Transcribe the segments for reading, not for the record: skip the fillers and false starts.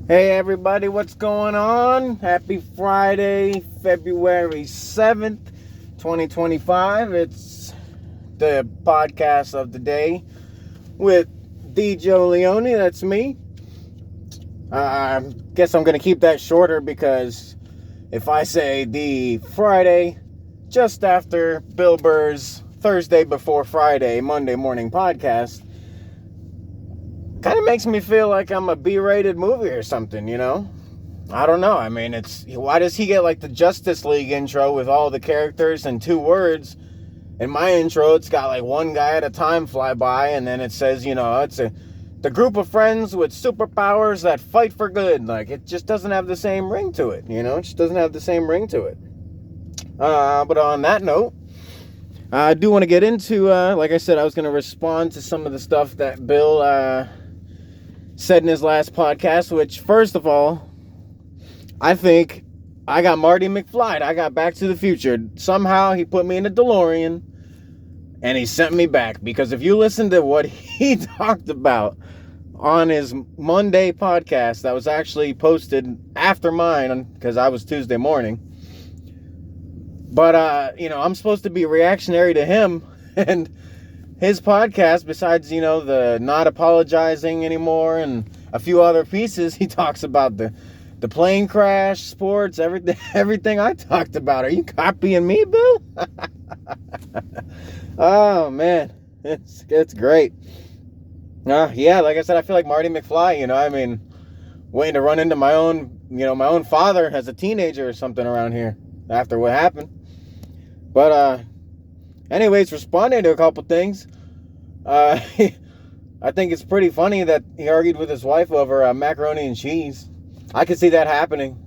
Hey everybody, what's going on? Happy Friday, February 7th, 2025. It's the podcast of the day with DJ Leone, that's me. I guess I'm going to keep that shorter because if I say the Friday just after Bill Burr's Thursday before Friday, Monday morning podcast, kind of makes me feel like I'm a B-rated movie or something, you know? I don't know. I mean, why does he get like the Justice League intro with all the characters and 2 words? In my intro, it's got like one guy at a time fly by, and then it says, it's the group of friends with superpowers that fight for good. Like, it just doesn't have the same ring to it, It just doesn't have the same ring to it. But on that note, I do want to get into, like I said, I was going to respond to some of the stuff that Bill said in his last podcast, which, first of all, I think I got Marty McFly. I got Back to the Future. Somehow he put me in a DeLorean and he sent me back. Because if you listen to what he talked about on his Monday podcast that was actually posted after mine, because I was Tuesday morning. But, I'm supposed to be reactionary to him, and his podcast, besides, the not apologizing anymore and a few other pieces, he talks about the plane crash, sports, everything I talked about. Are you copying me, Bill? Oh, man. It's great. Yeah, like I said, I feel like Marty McFly, waiting to run into my own father as a teenager or something around here after what happened. But, anyways, responding to a couple things. I think it's pretty funny that he argued with his wife over macaroni and cheese. I could see that happening.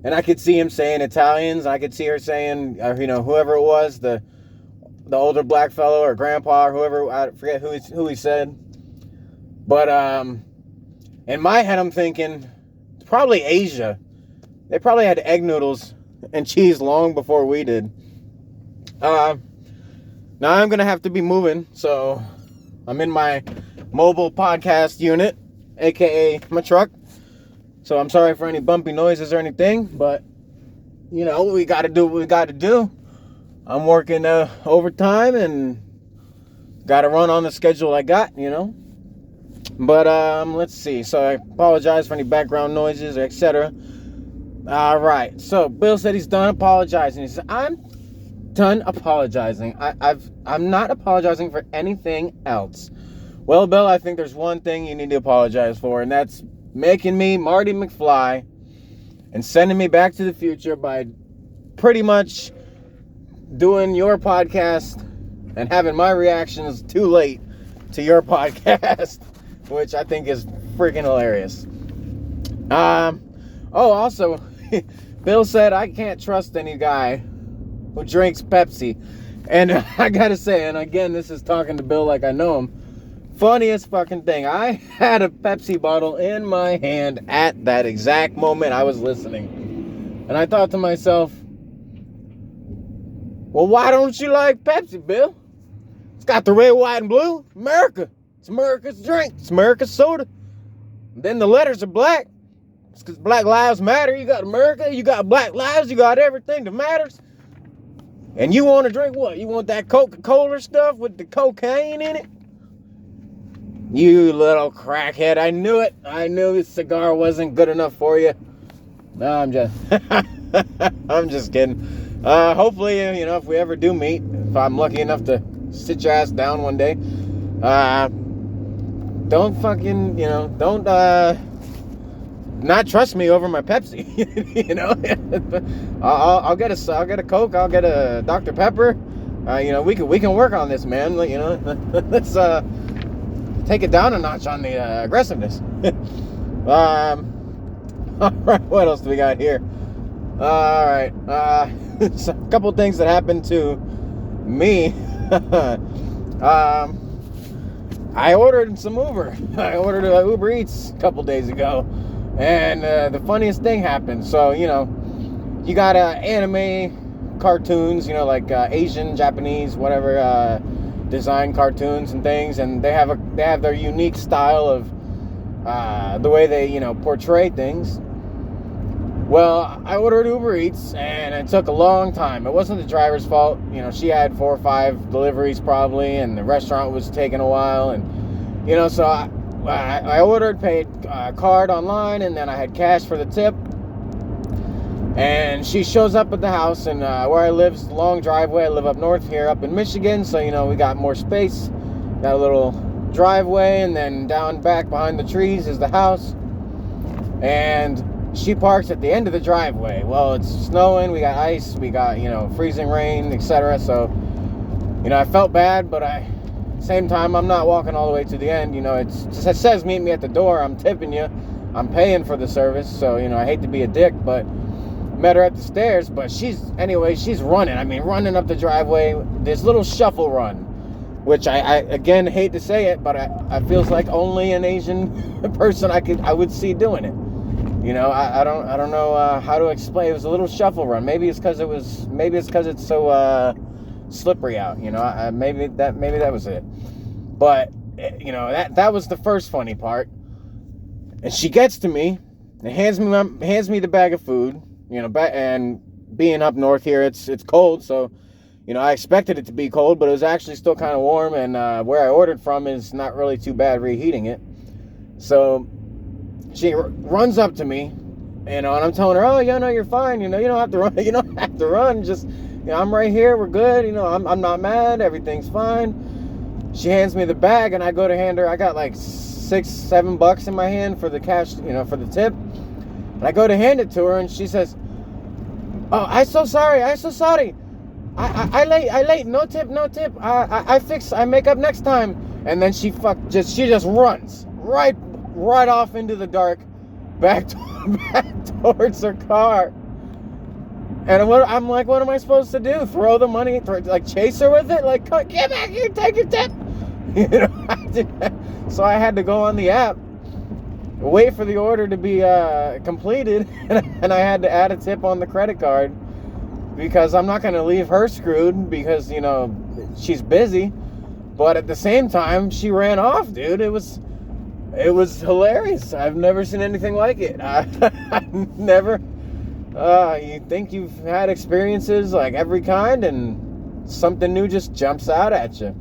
And I could see him saying Italians. I could see her saying, whoever it was, the older black fellow or grandpa or whoever, I forget who he said. But in my head, I'm thinking, probably Asia. They probably had egg noodles and cheese long before we did. Now I'm going to have to be moving, so I'm in my mobile podcast unit, aka my truck. So I'm sorry for any bumpy noises or anything, but, we got to do what we got to do. I'm working overtime and got to run on the schedule I got, But let's see. So I apologize for any background noises or etc. All right. So Bill said he's done apologizing. He said, I'm done apologizing. I'm not apologizing for anything else. Well, Bill, I think there's one thing you need to apologize for, and that's making me Marty McFly and sending me back to the future by pretty much doing your podcast and having my reactions too late to your podcast, which I think is freaking hilarious. Also, Bill said I can't trust any guy who drinks Pepsi. And I gotta say, and again, this is talking to Bill like I know him, funniest fucking thing. I had a Pepsi bottle in my hand at that exact moment I was listening. And I thought to myself, well, why don't you like Pepsi, Bill? It's got the red, white, and blue. America. It's America's drink. It's America's soda. And then the letters are black. It's because Black Lives Matter. You got America. You got Black Lives. You got everything that matters. And you want to drink what? You want that Coca-Cola stuff with the cocaine in it? You little crackhead. I knew it. I knew this cigar wasn't good enough for you. No, I'm just... I'm just kidding. Hopefully, if we ever do meet, if I'm lucky enough to sit your ass down one day, don't fucking, don't, not trust me over my Pepsi. I'll get a Coke. I'll get a Dr. Pepper. We can work on this, man. Let's take it down a notch on the aggressiveness. All right, what else do we got here? All right, so a couple things that happened to me. I ordered some Uber. I ordered Uber Eats a couple days ago. And the funniest thing happened. So, you got anime cartoons, like Asian, Japanese, whatever, design cartoons and things. And they have their unique style of the way they, portray things. Well, I ordered Uber Eats, and it took a long time. It wasn't the driver's fault. She had 4 or 5 deliveries probably, and the restaurant was taking a while. And, so I ordered, paid card online, and then I had cash for the tip. And she shows up at the house, and where I live is a long driveway. I live up north here, up in Michigan, so, we got more space. Got a little driveway, and then down back behind the trees is the house. And she parks at the end of the driveway. Well, it's snowing, we got ice, we got, freezing rain, etc. So, I felt bad, but same time, I'm not walking all the way to the end. It says meet me at the door. I'm tipping you. I'm paying for the service. So, I hate to be a dick, but met her at the stairs. But she's running. Running up the driveway. This little shuffle run, which I again hate to say it, but I feels like only an Asian person I would see doing it. I don't know how to explain. It was a little shuffle run. Maybe it's because it's so slippery out. Maybe that was it. But that was the first funny part. And she gets to me and hands me the bag of food. And being up north here, it's cold, so I expected it to be cold, but it was actually still kind of warm. And where I ordered from is not really too bad reheating it. So she runs up to me, and I'm telling her, "Oh, you're fine. You don't have to run. You don't have to run. Just, I'm right here. We're good. I'm not mad. Everything's fine." She hands me the bag, and I go to hand her. I got like $6-7 in my hand for the cash, for the tip. And I go to hand it to her, and she says, "Oh, I'm so sorry. I late. No tip. I make up next time." And then she just runs right off into the dark, back towards her car. And I'm like, what am I supposed to do? Throw the money, chase her with it? Get back here, take your tip. So I had to go on the app, wait for the order to be completed, and I had to add a tip on the credit card, because I'm not going to leave her screwed because, she's busy. But at the same time, she ran off, dude. It was hilarious. I've never seen anything like it. I've never. You think you've had experiences like every kind, and something new just jumps out at you.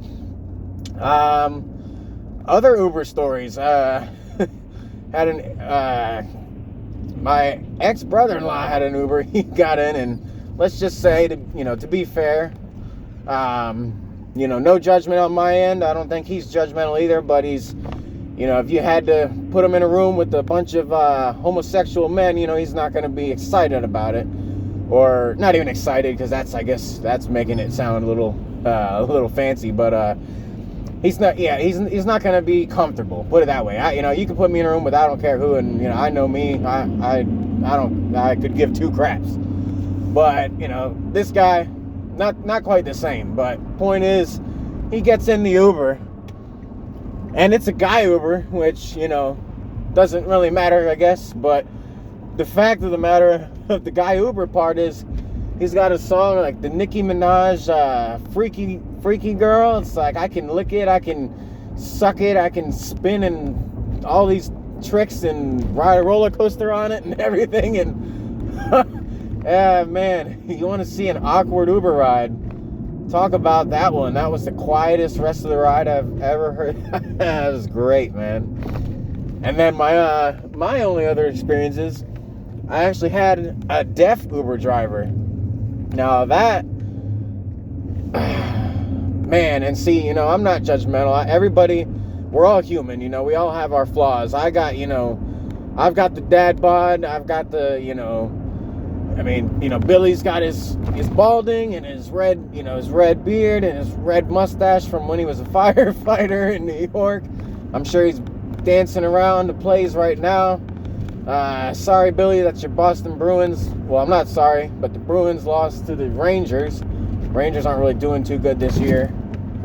Other Uber stories. My ex-brother-in-law had an Uber. He got in, and let's just say, to be fair, no judgment on my end. I don't think he's judgmental either, but he's, if you had to put him in a room with a bunch of homosexual men, he's not going to be excited about it. Or not even excited, because I guess that's making it sound a little fancy, but he's not going to be comfortable, put it that way. You can put me in a room with I don't care who, and I know me, I could give 2 craps. But this guy, not quite the same. But point is, he gets in the Uber, and it's a guy Uber, which doesn't really matter, I guess. But the fact of the matter of the guy Uber part is, he's got a song like the Nicki Minaj freaky girl. It's like, I can lick it, I can suck it, I can spin and all these tricks and ride a roller coaster on it and everything. And man, you want to see an awkward Uber ride? Talk about that one. That was the quietest rest of the ride I've ever heard. That was great, man. And then my only other experiences, I actually had a deaf Uber driver. Now that, man, and see, I'm not judgmental. Everybody, we're all human, we all have our flaws. I've got the dad bod. I've got the, Billy's got his balding and his red beard and his red mustache from when he was a firefighter in New York. I'm sure he's dancing around the place right now. Sorry, Billy, that's your Boston Bruins. Well, I'm not sorry, but the Bruins lost to the Rangers. Rangers aren't really doing too good this year.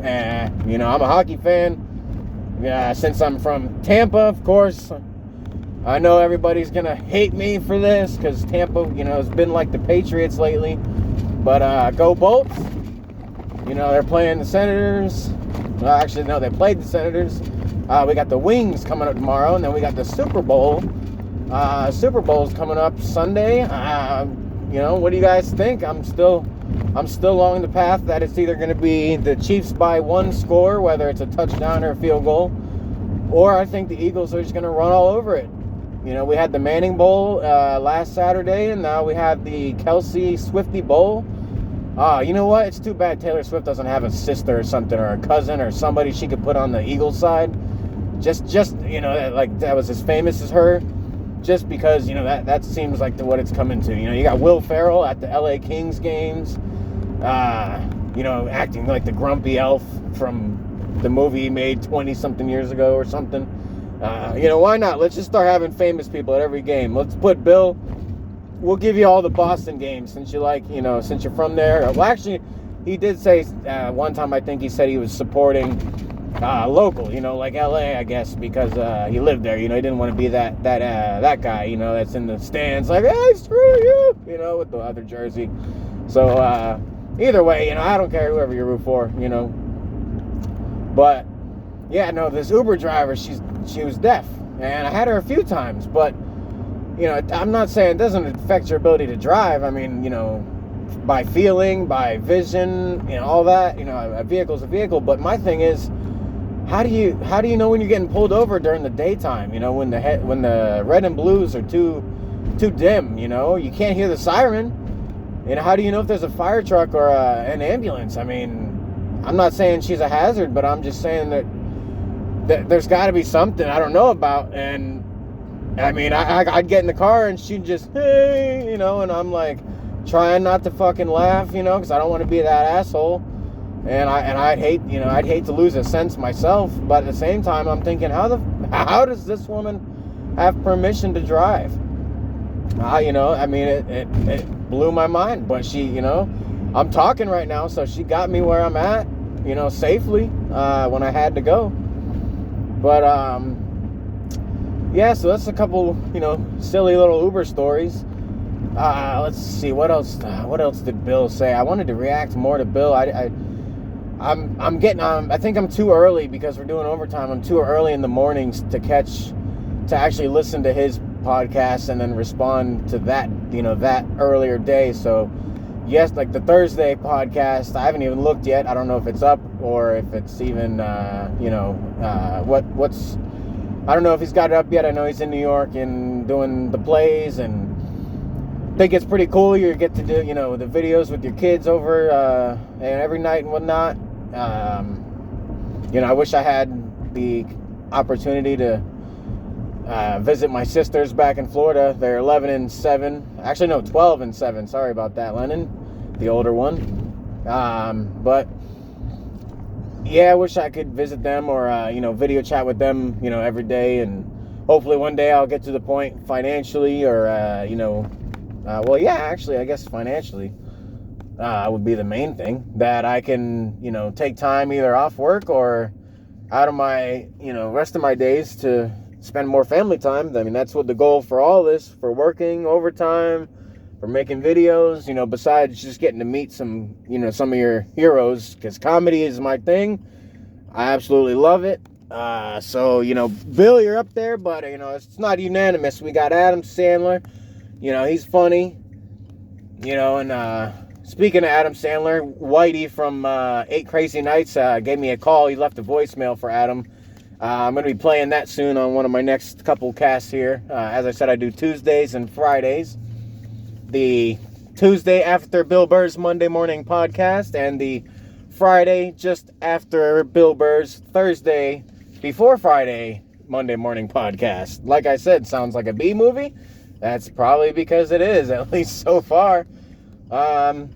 I'm a hockey fan. Since I'm from Tampa, of course. I know everybody's going to hate me for this, because Tampa, has been like the Patriots lately. But go Bolts. They're playing the Senators. Well, actually, no, they played the Senators. We got the Wings coming up tomorrow, and then we got the Super Bowl. Super Bowl's coming up Sunday. What do you guys think? I'm still along the path that it's either going to be the Chiefs by 1 score, whether it's a touchdown or a field goal, or I think the Eagles are just going to run all over it. We had the Manning Bowl last Saturday, and now we have the Kelsey Swifty Bowl. You know what? It's too bad Taylor Swift doesn't have a sister or something, or a cousin or somebody she could put on the Eagles side. Just like that was as famous as her. Just because, that seems like what it's coming to. You got Will Ferrell at the LA Kings games, acting like the grumpy elf from the movie he made 20-something years ago or something. Why not? Let's just start having famous people at every game. Let's put Bill. We'll give you all the Boston games since since you're from there. Well, actually, he did say one time, I think he said he was supporting local, like LA, I guess, because he lived there. He didn't want to be that guy, that's in the stands like, hey, screw you, with the other jersey. So either way, I don't care whoever you root for, But yeah, no, this Uber driver, she was deaf, and I had her a few times, but I'm not saying it doesn't affect your ability to drive. I mean, by feeling, by vision, all that. A vehicle's a vehicle. But my thing is, how do you know when you're getting pulled over during the daytime? When the red and blues are too dim. You can't hear the siren. How do you know if there's a fire truck or an ambulance? I mean, I'm not saying she's a hazard, but I'm just saying that there's got to be something I don't know about. And I mean, I'd get in the car and she'd just, hey, and I'm like trying not to fucking laugh, because I don't want to be that asshole. And I'd hate to lose a sense myself, but at the same time, I'm thinking, how does this woman have permission to drive? I mean, it blew my mind, but she, I'm talking right now, so she got me where I'm at, safely, when I had to go. But, yeah, so that's a couple, silly little Uber stories. Let's see, what else did Bill say? I wanted to react more to Bill. I think I'm too early because we're doing overtime. I'm too early in the mornings to actually listen to his podcast and then respond to that, that earlier day. So yes, like the Thursday podcast, I haven't even looked yet. I don't know if it's up or if it's even, what's, I don't know if he's got it up yet. I know he's in New York and doing the plays, and I think it's pretty cool. You get to do, the videos with your kids over and every night and whatnot. I wish I had the opportunity to visit my sisters back in Florida. They're 11 and 7. Actually, no, 12 and 7. Sorry about that, Lennon, the older one. But yeah, I wish I could visit them or, video chat with them, every day. And hopefully one day I'll get to the point financially or, well, yeah, actually, I guess financially would be the main thing, that I can, take time either off work or out of my, rest of my days to spend more family time. I mean, that's what the goal for all this, for working overtime, for making videos, besides just getting to meet some, some of your heroes, because comedy is my thing. I absolutely love it. So, Bill, you're up there, but, it's not unanimous. We got Adam Sandler. He's funny. And speaking of Adam Sandler, Whitey from 8 Crazy Nights gave me a call. He left a voicemail for Adam. I'm going to be playing that soon on one of my next couple casts here. As I said, I do Tuesdays and Fridays. The Tuesday after Bill Burr's Monday morning podcast, and the Friday just after Bill Burr's Thursday before Friday Monday morning podcast. Like I said, sounds like a B movie. That's probably because it is, at least so far. On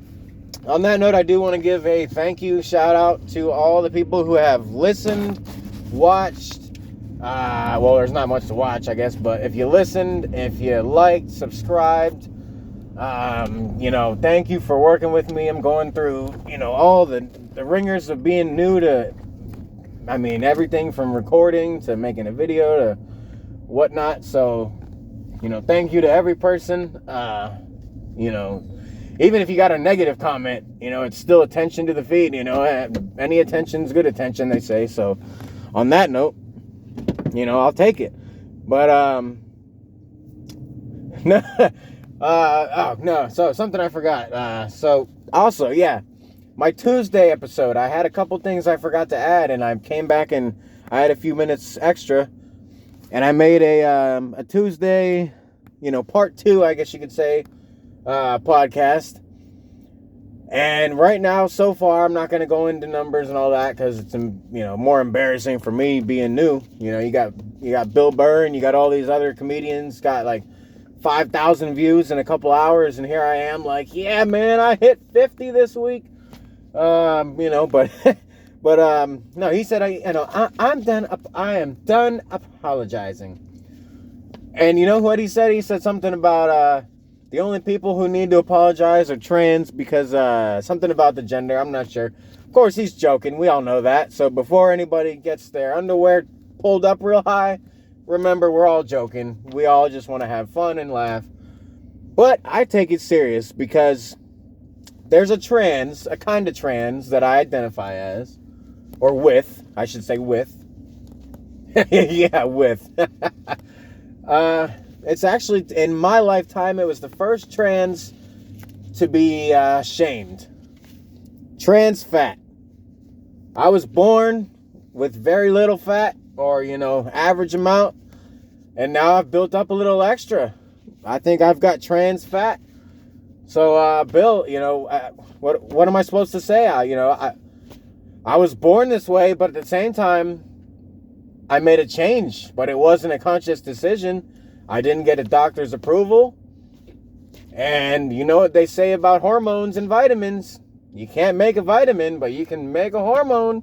that note, I do want to give a thank you, shout out to all the people who have listened, watched. Well, there's not much to watch, I guess, but if you listened, if you liked, subscribed, thank you for working with me. I'm going through, all the ringers of being new to, everything from recording to making a video to whatnot. So, thank you to every person. Even if you got a negative comment, it's still attention to the feed. Any attention's good attention, they say. So, on that note, I'll take it. But no, oh no. So something I forgot. So also, yeah, my Tuesday episode. I had a couple things I forgot to add, and I came back and I had a few minutes extra, and I made a Tuesday, part 2, I guess you could say, podcast. And right now, so far, I'm not going to go into numbers and all that because it's, more embarrassing for me being new. You got Bill Burr and you got all these other comedians got like 5,000 views in a couple hours, and here I am like, yeah, man, I hit 50 this week. But no, he said, I'm done. I am done apologizing. And you know what he said? He said something about the only people who need to apologize are trans because something about the gender. I'm not sure. Of course, he's joking. We all know that. So before anybody gets their underwear pulled up real high, remember, we're all joking. We all just want to have fun and laugh. But I take it serious because there's a kind of trans that I identify as, or with, I should say with. Yeah, with. It's actually, in my lifetime, it was the first trans to be shamed. Trans fat. I was born with very little fat, or, average amount, and now I've built up a little extra. I think I've got trans fat. So, Bill, what am I supposed to say? I was born this way, but at the same time, I made a change, but it wasn't a conscious decision. I didn't get a doctor's approval. And you know what they say about hormones and vitamins? You can't make a vitamin, but you can make a hormone.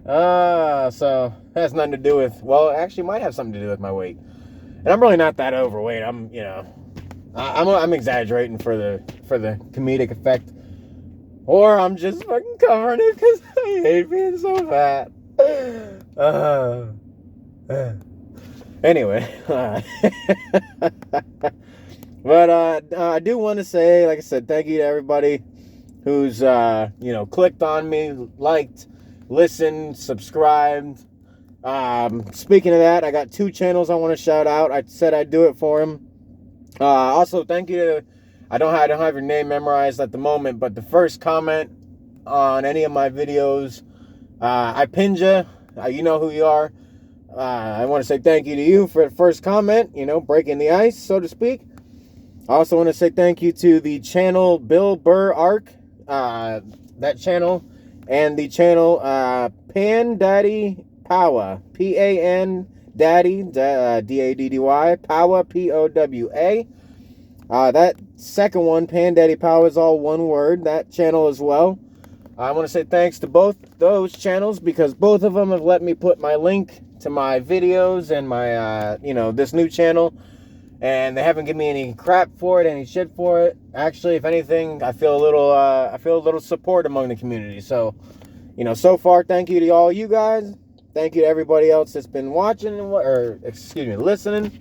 So it has nothing to do with, well, it actually might have something to do with my weight. And I'm really not that overweight. I'm exaggerating for the comedic effect. Or I'm just fucking covering it because I hate being so fat. Anyway, but I do want to say, like I said, thank you to everybody who's clicked on me, liked, listened, subscribed. Speaking of that, I got 2 channels I want to shout out. I said I'd do it for them. Also, thank you to, I don't have your name memorized at the moment, but the first comment on any of my videos, I pinned you. You know who you are. I want to say thank you to you for the first comment, breaking the ice, so to speak. I also want to say thank you to the channel Bill Burr Arc, that channel, and the channel Pan Daddy Powa, P-A-N Daddy, D-A-D-D-Y, Powa, P-O-W-A. That second one, Pan Daddy Powa, is all one word, that channel as well. I want to say thanks to both those channels because both of them have let me put my link to my videos and my, this new channel. And they haven't given me any crap for it, any shit for it. Actually, if anything, I feel a little support among the community. So, so far, thank you to all you guys. Thank you to everybody else that's been watching, listening.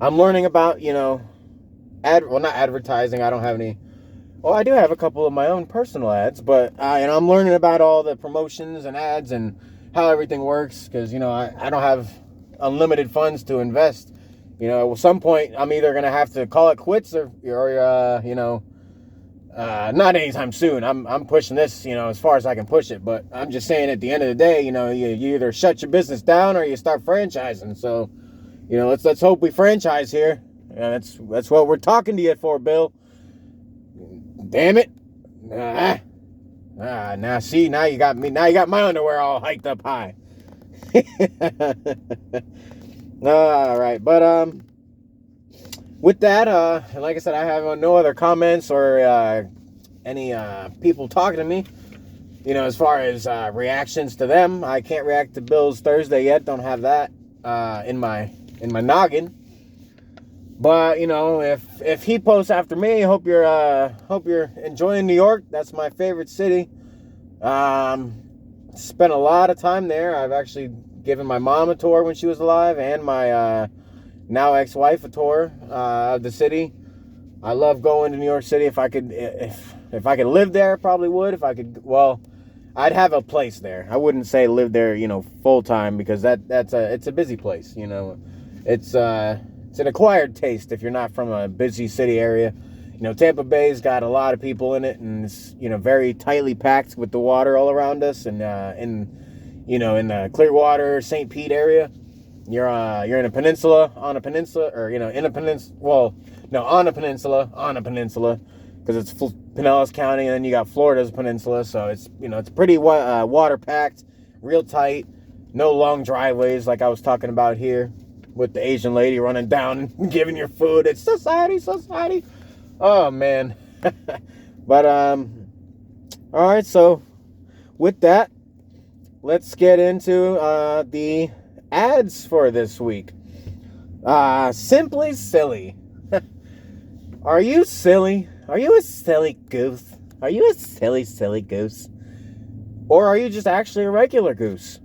I'm learning about, not advertising. I don't have any. Well, I do have a couple of my own personal ads, but I'm learning about all the promotions and ads and how everything works because, I don't have unlimited funds to invest. At some point, I'm either going to have to call it quits or not anytime soon. I'm pushing this, as far as I can push it. But I'm just saying at the end of the day, you either shut your business down or you start franchising. So, let's hope we franchise here. That's what we're talking to you for, Bill. Damn it. Now you got me. Now you got my underwear all hiked up high. All right, but with that, like I said, I have no other comments or any people talking to me. As far as reactions to them, I can't react to Bill's Thursday yet. Don't have that in my noggin. But if he posts after me, hope you're enjoying New York. That's my favorite city. Spent a lot of time there. I've actually given my mom a tour when she was alive, and my now ex-wife a tour of the city. I love going to New York City. If I could live there, I probably would. If I could, well, I'd have a place there. I wouldn't say live there, full time, because it's a busy place. It's an acquired taste if you're not from a busy city area. Tampa Bay's got a lot of people in it, and it's very tightly packed with the water all around us, and in the Clearwater, St. Pete area. You're in a peninsula, on a peninsula, or in a peninsula. Well, no, on a peninsula, because it's Pinellas County, and then you got Florida's peninsula. So it's it's pretty water packed, real tight. No long driveways like I was talking about here, with the Asian lady running down and giving your food. It's society. Oh man. But all right. So with that, let's get into the ads for this week. Simply Silly. Are you silly? Are you a silly goose? Are you a silly goose? Or are you just actually a regular goose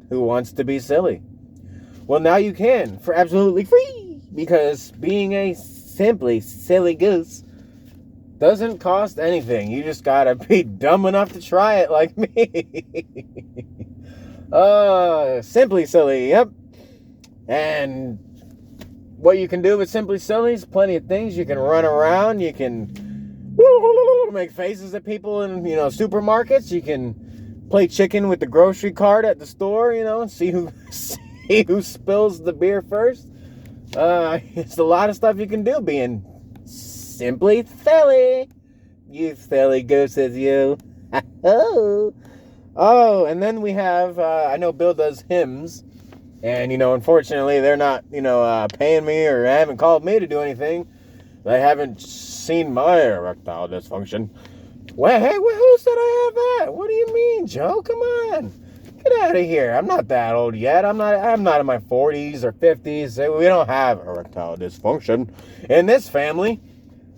who wants to be silly? Well, now you can, for absolutely free, because being a simply silly goose doesn't cost anything. You just gotta be dumb enough to try it like me. Simply Silly, yep. And what you can do with Simply Silly is plenty of things. You can run around, you can make faces at people in, supermarkets. You can play chicken with the grocery cart at the store, and see who spills the beer first. It's a lot of stuff you can do being simply silly. You silly gooses, you. Oh, and then we have, I know Bill does hymns, and, unfortunately they're not, paying me, or haven't called me to do anything. They haven't seen my erectile dysfunction. Well, hey, who said I have that? What do you mean, Joe? Come on. Get out of here. I'm not that old yet. I'm not in my 40s or 50s. We don't have erectile dysfunction in this family.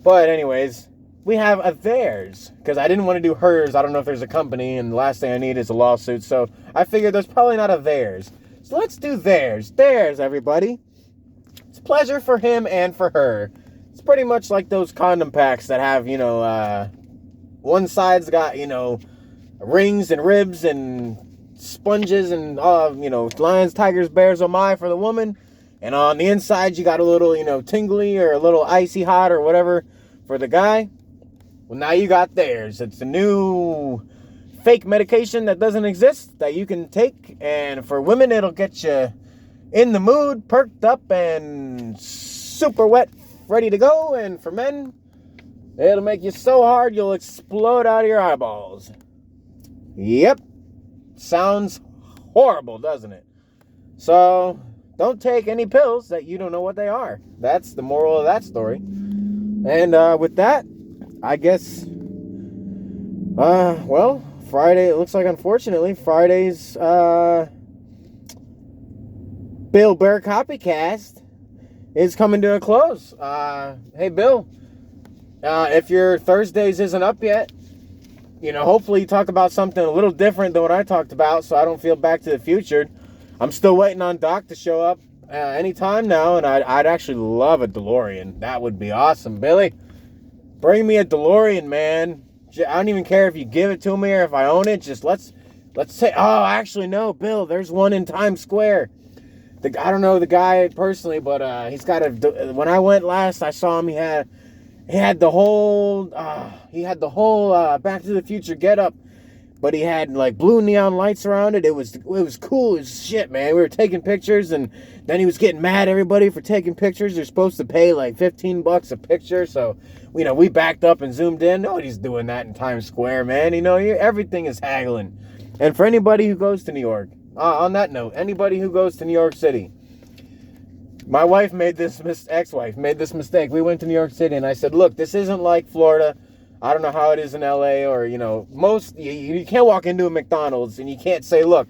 But anyways, we have a theirs, because I didn't want to do hers. I don't know if there's a company, and the last thing I need is a lawsuit. So I figured there's probably not a theirs. So let's do theirs. Theirs, everybody. It's a pleasure for him and for her. It's pretty much like those condom packs that have, one side's got, rings and ribs and sponges and, lions, tigers, bears, oh my, for the woman. And on the inside, you got a little, tingly or a little icy hot or whatever for the guy. Well, now you got theirs. It's a new fake medication that doesn't exist that you can take. And for women, it'll get you in the mood, perked up, and super wet, ready to go. And for men, it'll make you so hard you'll explode out of your eyeballs. Yep. Sounds horrible, doesn't it? So don't take any pills that you don't know what they are. That's the moral of that story. And with that, I guess, Friday, it looks like, unfortunately, Friday's Bill Burr Copycast is coming to a close. Hey, Bill, if your Thursdays isn't up yet, hopefully you talk about something a little different than what I talked about, so I don't feel Back to the Future. I'm still waiting on Doc to show up anytime now, and I'd actually love a DeLorean. That would be awesome, Billy. Bring me a DeLorean, man. I don't even care if you give it to me or if I own it. Just let's say, oh, actually, no, Bill, there's one in Times Square. I don't know the guy personally, but he's got when I went last, I saw him. He had the whole Back to the Future getup, but he had like blue neon lights around it. It was cool as shit, man. We were taking pictures, and then he was getting mad at everybody for taking pictures. You're supposed to pay like $15 a picture, so we backed up and zoomed in. Nobody's doing that in Times Square, man. Everything is haggling. And for anybody who goes to New York, on that note, anybody who goes to New York City, my ex-wife made this mistake. We went to New York City, and I said, look, this isn't like Florida. I don't know how it is in LA, or, you can't walk into a McDonald's and you can't say, look,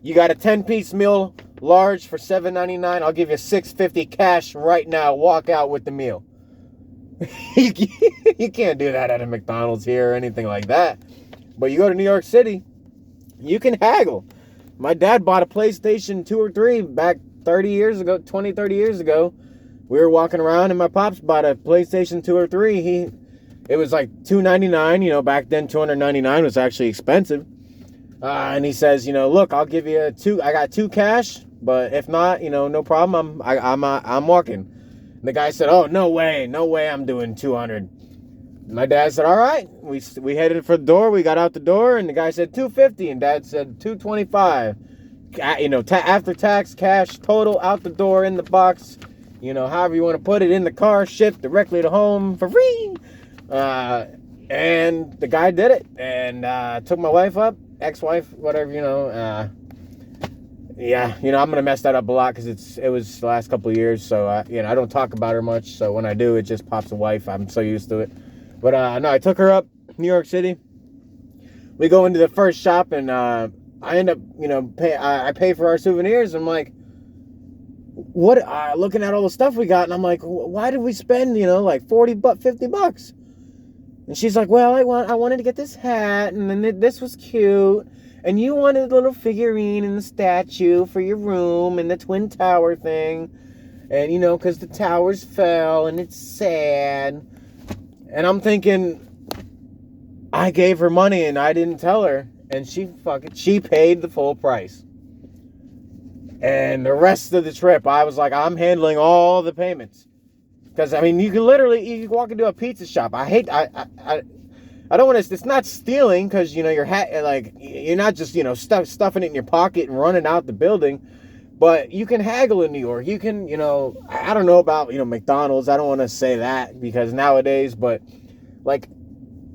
you got a 10-piece meal, large, for $7.99. I'll give you $6.50 cash right now. Walk out with the meal. You can't do that at a McDonald's here or anything like that. But you go to New York City, you can haggle. My dad bought a PlayStation 2 or 3 back 30 years ago. We were walking around, and my pops bought a PlayStation 2 or 3. It was like $2.99. Back then $2.99 was actually expensive. And he says, look, I'll give you two. I got two cash, but if not, no problem. I'm walking. And the guy said, oh, no way, I'm doing 200. My dad said, all right. We headed for the door. We got out the door, and the guy said 250, and Dad said 225. After tax, cash, total, out the door, in the box. However you want to put it, in the car, shipped directly to home for free. And the guy did it, and took my wife up, ex-wife, whatever, yeah, I'm gonna mess that up a lot because it was the last couple of years, so I don't talk about her much. So when I do, it just pops a wife. I'm so used to it. But no, I took her up, New York City. We go into the first shop, and I end up, I pay for our souvenirs. I'm like, what? Looking at all the stuff we got, and I'm like, why did we spend, like $50? And she's like, well, I wanted to get this hat, and then this was cute, and you wanted a little figurine and the statue for your room and the Twin Tower thing, and because the towers fell and it's sad. And I'm thinking, I gave her money and I didn't tell her, and she paid the full price. And the rest of the trip, I was like, I'm handling all the payments. Because, you can walk into a pizza shop. I don't want to, it's not stealing, because, your hat, like, you're not just, stuffing it in your pocket and running out the building. But you can haggle in New York. You can, I don't know about, McDonald's. I don't want to say that, because nowadays, but, like,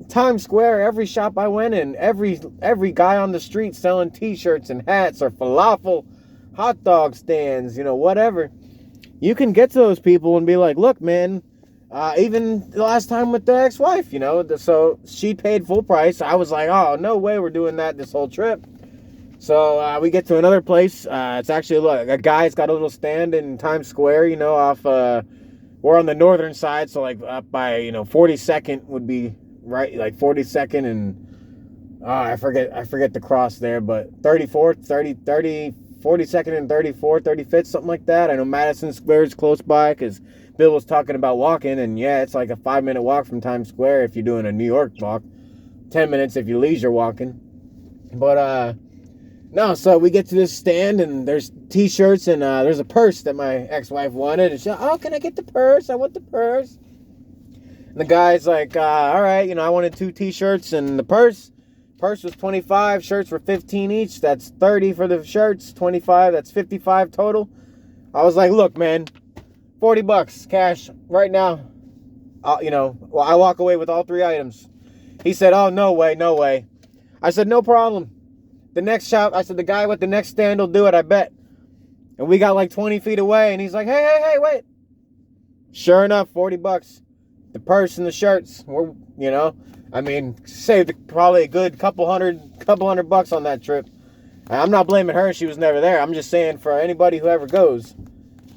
Times Square, every shop I went in, every guy on the street selling T-shirts and hats or falafel, hot dog stands, whatever. You can get to those people and be like, look, man, even the last time with the ex-wife, so she paid full price. I was like, oh, no way we're doing that this whole trip. So we get to another place. It's actually a guy's got a little stand in Times Square, off, we're on the northern side. So like up by, 42nd would be right, like 42nd and, I forget the cross there, but 34th, 42nd and 34th, 35th, something like that. I know Madison Square is close by because Bill was talking about walking, and yeah, it's like a 5-minute walk from Times Square if you're doing a New York walk. 10 minutes if you're leisure walking. But, no, so we get to this stand, and there's T-shirts, and there's a purse that my ex-wife wanted. And she's like, oh, can I get the purse? I want the purse. And the guy's like, all right, I wanted 2 T-shirts and the purse. Purse was $25, shirts were $15 each. That's $30 for the shirts, $25, that's $55 total. I was like, look, man, $40 cash right now. I walk away with all 3 items. He said, oh, no way. I said, no problem. The next shop, I said, the guy with the next stand will do it, I bet. And we got like 20 feet away, and he's like, hey, wait. Sure enough, $40. The purse and the shirts were, saved probably a good couple hundred bucks on that trip. I'm not blaming her, she was never there. I'm just saying, for anybody who ever goes,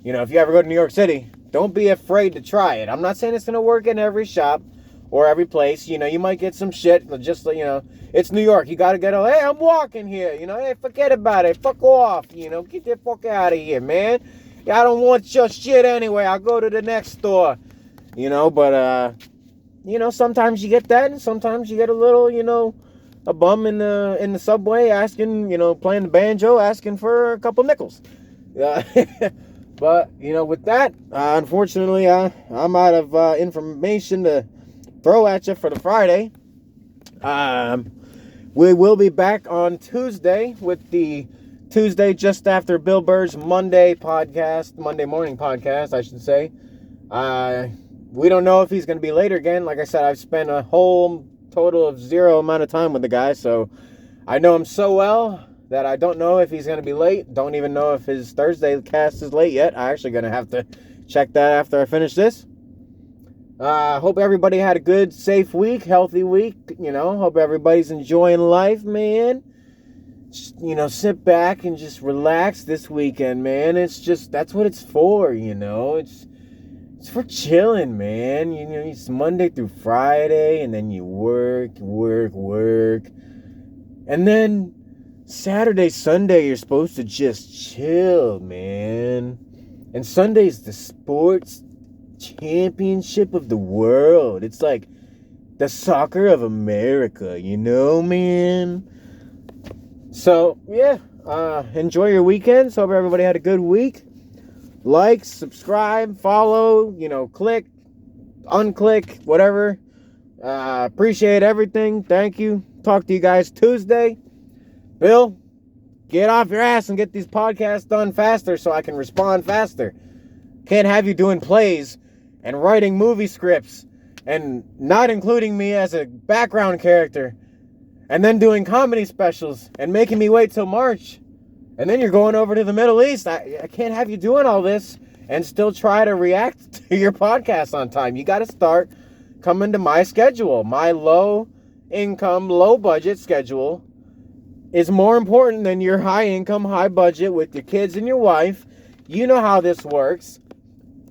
if you ever go to New York City, don't be afraid to try it. I'm not saying it's going to work in every shop or every place. You might get some shit, but just, it's New York. You got to get, hey, I'm walking here. Hey, forget about it. Fuck off. Get the fuck out of here, man. I don't want your shit anyway. I'll go to the next store. But, sometimes you get that, and sometimes you get a little, a bum in the subway asking, playing the banjo, asking for a couple nickels. But, with that, unfortunately, I'm out of information to throw at you for the Friday. We will be back on Tuesday with the Tuesday just after Bill Burr's Monday morning podcast, I should say. We don't know if he's going to be late again. Like I said, I've spent a whole total of 0 amount of time with the guy, so I know him so well that I don't know if he's going to be late. Don't even know if his Thursday cast is late yet. I'm actually going to have to check that after I finish this. Hope everybody had a good, safe week, healthy week. Hope everybody's enjoying life, man. Just, sit back and just relax this weekend, man. That's what it's for, It's for chilling, man. It's Monday through Friday, and then you work. And then Saturday, Sunday, you're supposed to just chill, man. And Sunday's the sports championship of the world. It's like the soccer of America, man. So, yeah, enjoy your weekends. Hope everybody had a good week. Like, subscribe, follow, click, unclick, whatever. Appreciate everything. Thank you. Talk to you guys Tuesday. Bill, get off your ass and get these podcasts done faster so I can respond faster. Can't have you doing plays and writing movie scripts and not including me as a background character and then doing comedy specials and making me wait till March. And then you're going over to the Middle East. I can't have you doing all this and still try to react to your podcast on time. You got to start coming to my schedule. My low income, low budget schedule is more important than your high income, high budget with your kids and your wife. You know how this works.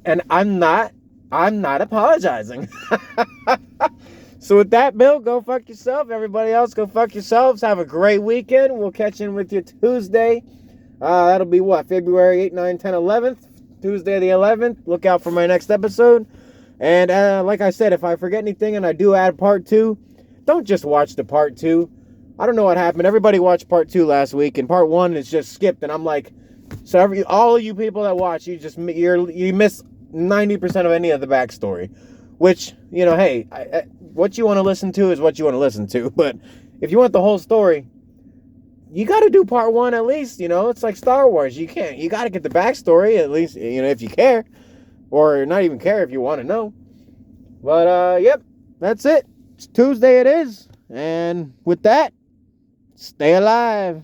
And I'm not apologizing. So with that, Bill, go fuck yourself. Everybody else, go fuck yourselves. Have a great weekend. We'll catch in with you Tuesday. That'll be what? February 8, 9, 10, 11th. Tuesday the 11th. Look out for my next episode. And like I said, if I forget anything and I do add part 2, don't just watch the part 2. I don't know what happened. Everybody watched part 2 last week, and part 1 is just skipped. And I'm like, so all of you people that watch, you miss 90% of any of the backstory. Which, hey, what you want to listen to is what you want to listen to. But if you want the whole story, you got to do part 1 at least. It's like Star Wars. You got to get the backstory at least, if you care. Or not even care if you want to know. But, yep, that's it. It's Tuesday it is. And with that, stay alive.